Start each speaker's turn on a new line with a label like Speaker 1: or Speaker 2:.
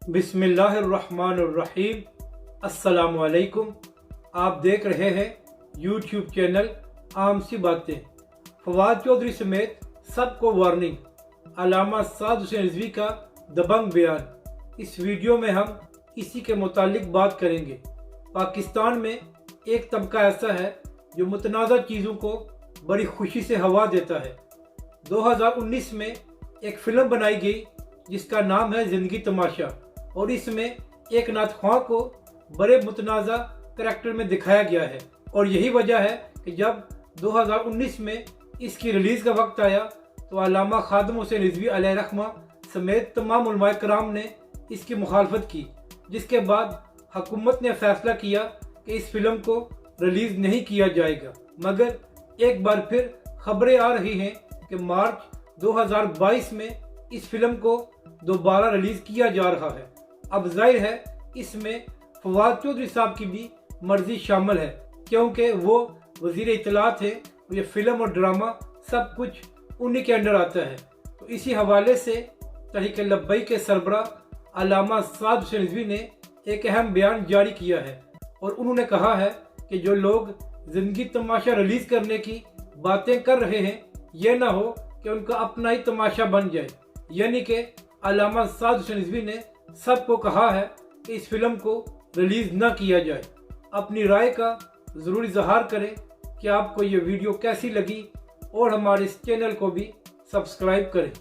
Speaker 1: बिस्मिल्लाहिर्रहमानिर्रहीम। अस्सलामुअलैकुम। आप देख रहे हैं यूट्यूब चैनल आम सी बातें। फवाद चौधरी समेत सबको वार्निंग, अल्लामा साद हुसैन रिजवी का दबंग बयान। इस वीडियो में हम इसी के मुतालिक बात करेंगे। पाकिस्तान में एक तबका ऐसा है जो मुतनाज़ा चीज़ों को बड़ी खुशी से हवा देता है। 2019 में एक फिल्म बनाई गई जिसका नाम है ज़िंदगी तमाशा, और इसमें एक नाथ ख्वां को बड़े मुतनाज़ा करैक्टर में दिखाया गया है। और यही वजह है कि जब 2019 में इसकी रिलीज़ का वक्त आया तो अल्लामा खादिम हुसैन रिजवी अलैहिर्रहमा समेत तमाम उलमाए कराम ने इसकी मुखालफत की, जिसके बाद हुकूमत ने फैसला किया कि इस फिल्म को रिलीज़ नहीं किया जाएगा। मगर एक बार फिर खबरें आ रही हैं कि मार्च 2022 में इस फिल्म को दोबारा रिलीज़ किया जा रहा है। अब जाहिर है इसमें फवाद चौधरी साहब की भी मर्जी शामिल है, क्योंकि वो वजीर इत्तलात है। ये फिल्म और ड्रामा सब कुछ उन्हीं के अंडर आता है। तो इसी हवाले से तहरीक लब्बैक के सरबराह अल्लामा साद हुसैन रिजवी ने एक अहम बयान जारी किया है, और उन्होंने कहा है कि जो लोग ज़िंदगी तमाशा रिलीज़ करने की बातें कर रहे हैं, यह ना हो कि उनका अपना ही तमाशा बन जाए। यानी कि अल्लामा साद हुसैन रिजवी ने सबको कहा है कि इस फिल्म को रिलीज़ न किया जाए। अपनी राय का ज़रूर इजहार करें कि आपको ये वीडियो कैसी लगी, और हमारे इस चैनल को भी सब्सक्राइब करें।